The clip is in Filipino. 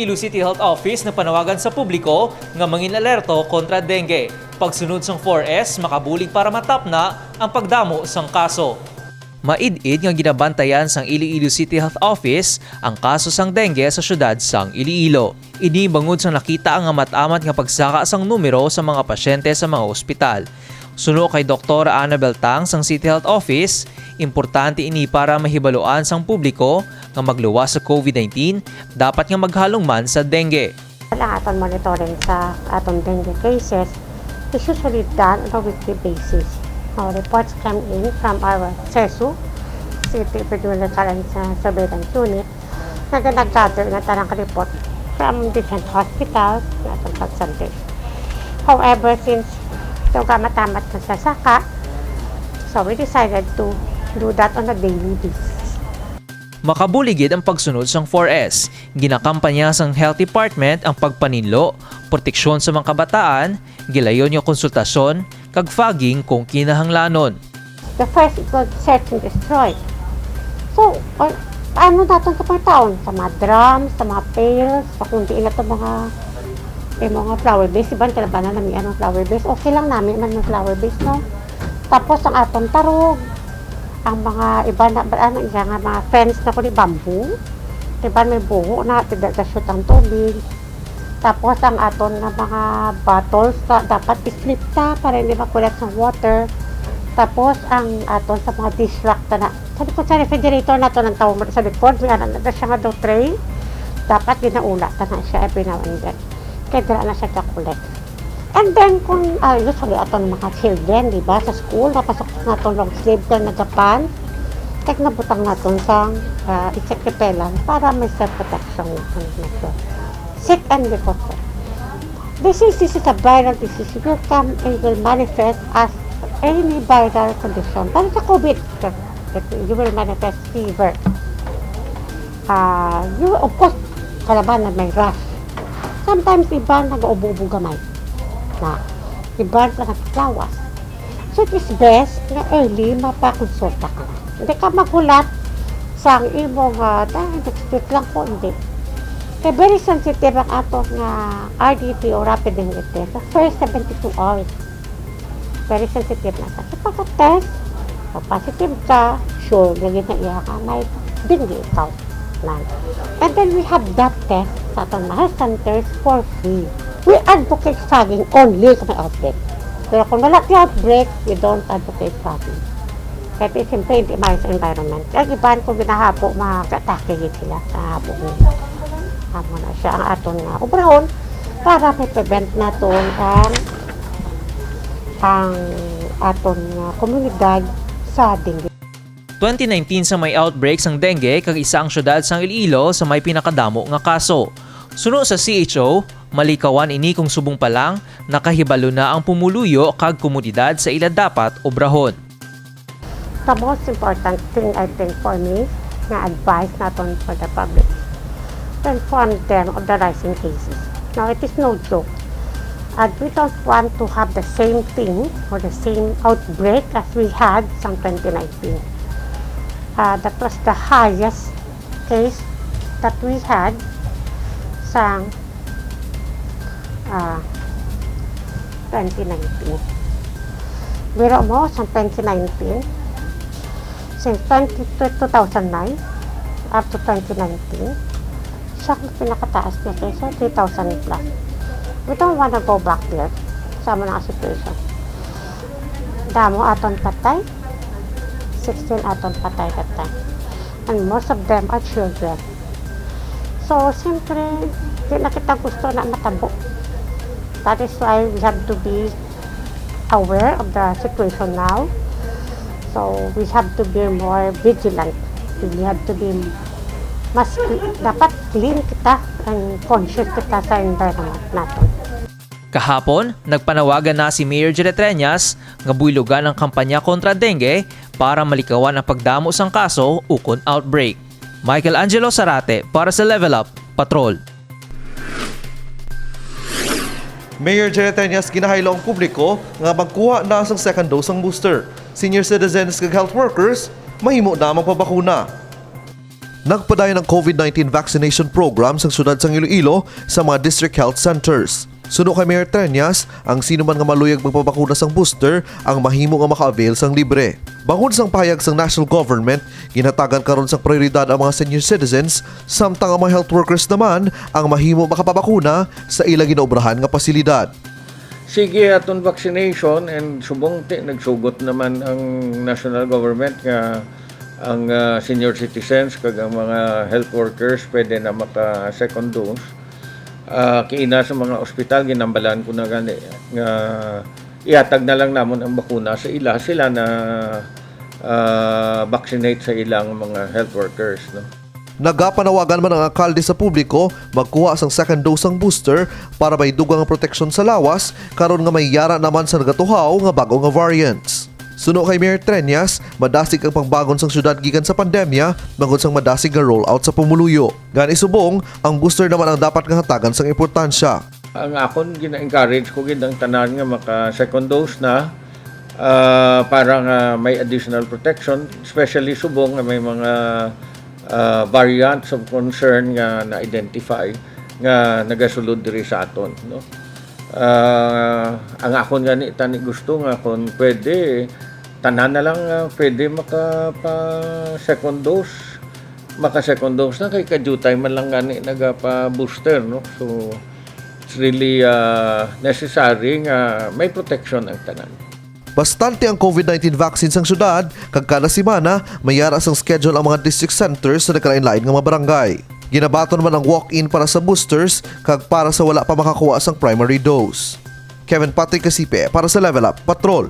Iloilo City Health Office na panawagan sa publiko nga mangin alerto kontra dengue. Pagsunod sang 4S, makabulig para matap na ang pagdamo sang kaso. Maid-id nga ginabantayan sang Iloilo City Health Office ang kaso sang dengue sa syudad sang Iloilo. Ini bangod sang nakita ang amat-amat nga pagsaka sang numero sa mga pasyente sa mga ospital. Suno kay Dr. Annabel Tang sang City Health Office, importante ini para mahibaluan sang publiko nga magluwas sa COVID-19, dapat nga maghalong man sa dengue. Ang atong monitoring sa atong dengue cases is usually done on a weekly basis. Our reports come in from our CESU, City Epidemiological and Surveillance Unit, na nag-gather na tarang report from different hospitals na atong health centers. However, since ito kamatamat na sa saka, so we decided to do that on a daily basis. Makabuligid ang pagsunod sang 4S. Ginakampanya sang Health Department ang pagpaninlo, proteksyon sa mga kabataan, gilayon yung konsultasyon, kag fogging kung kinahanglanon. The first is called search and destroy. So, paano natin sa mga taon? Sa mga drums, sa mga pails, sa kung di na ito mga flower base. Iban kalabanan namin anong flower base. Okay lang namin man ng flower base, no? Tapos ang atong tarog, ang mga iba na mga fence na ko ni bamboo. Iba may buho na, shoot ang tubig. Tapos ang aton na mga bottles dapat i-flip ta para hindi makulat sa water. Tapos ang aton sa mga dish rack na sa likod sa refrigerator na to ng tao sa likod, may na siya nga daw tray. Dapat ginaula ta na siya every now and then. Kaya dira na siya kakulit. And then kung usually aton mga children, di ba, sa school, napasok naton long sleeve ka na Japan, kaya nabutang naton sa insect repellent para may self-protection natin. Sick and recover. This is a viral disease. It will come and will manifest as any viral condition. Pero sa COVID, you will manifest fever. You, of course, kalaban na may rash. Sometimes iba nag-ubo-ubo gamay. Na iba na naglawas. So it is best na early mapakonsulta ka na. Hindi ka magulat sa imong next lang po, hindi. Kaya very sensitive ang ato nga RDT o rapid dengue test sa first 72 hours. Very sensitive na sa. So pagka-test, o positive ka, sure, naging na iya ka, may dengue ikaw. And then we have that test sa atong health centers for free. We advocate fogging only kung may outbreak. Pero kung wala yung outbreak, we don't advocate fogging. Kaya siyempre, hindi maayos sa environment. Kaya iban kung binahapo, makatake sila sa hapo nila. Amo na siya ang aton na obrahon para may-prevent naton ang aton komunidad sa dengue. 2019 sa may outbreak sang dengue kag isa ang syudad sang Iloilo sa may pinakadamo nga kaso. Suno sa CHO, malikawan ini kung subong pa lang nakahibalo na ang pumuluyo kag komunidad sa ila dapat obrahon. The most important thing I think for me na advice naton for the public to inform them of the rising cases. Now, it is no joke. And we don't want to have the same thing or the same outbreak as we had in 2019. That was the highest case that we had sa 2019. Biro mo, sa 2019, since 2009 up to 2019, siya ang pinakataas niya kaysa 3,000 plus. We don't want to go back there sa mga situation. Damo aton patay, 16 aton patay that time. And most of them are children. So, siyempre, di na kita gusto na matabo. That is why we have to be aware of the situation now. So, we have to be more vigilant. We have to be mas dapat clean kita and conscious kita sa environment natin. Kahapon, nagpanawagan na si Mayor Jeret Treñas nga builugan ang kampanya kontra dengue para malikawan ang pagdamo sang kaso ukon outbreak. Michael Angelo Sarate para sa Level Up Patrol. Mayor Jeret Treñas ginahaylo ang publiko nga magkuha na ang second dose ng booster. Senior citizens kag health workers mahimo na magpabakuna. Nagpadayon ang COVID-19 vaccination program sa syudad sang Iloilo sa mga district health centers. Suno kay Mayor Treñas, ang sino man nga maluyag magpapakuna sang booster ang mahimo nga maka-avail sang libre. Bangod sang pahayag sang national government, ginatagan karon sang prioridad ang mga senior citizens, samtang ang mga health workers naman ang mahimo makapabakuna sa ilang ginaobrahan nga pasilidad. Sige aton vaccination and subong nagsugot naman ang national government nga ang senior citizens kag ang mga health workers pwede na maka second dose. Kiina sa mga ospital ginambalan ko na gani nga ihatag na lang namon ang bakuna sa sila na vaccinate sa ilang mga health workers, no. Nagapanawagan man ang alkalde sa publiko magkuha sang second dose ang booster para may dugang proteksyon sa lawas karon nga may yara naman sa nagatuhaw nga bago nga variants. Suno kay Mayor Treñas, madasig ang pangbagon sang syudad gikan sa pandemya bangod sang madasig nga rollout sa pumuluyo. Gani subong, ang booster naman ang dapat nga hatagan sang importansya. Ang akon gina-encourage ko gid ang tanan nga maka second dose na para nga may additional protection, especially subong nga may mga variants of concern nga na-identify nga nagasulod diri sa aton, no. Ang akon gani tani gusto nga kung pwede tanan na lang pwede maka second dose na kay kadutay man lang gani nagapa booster, no. So it's really necessary nga may protection ang tanan. Bastante ang COVID-19 vaccine sang syudad, kag kada semana mayara sang schedule ang mga district centers sa nakalain-lain nga mga barangay. Ginabaton man ang walk-in para sa boosters kag para sa wala pa makakuha sang primary dose. Kevin Patrick Casipe para sa Level Up Patrol.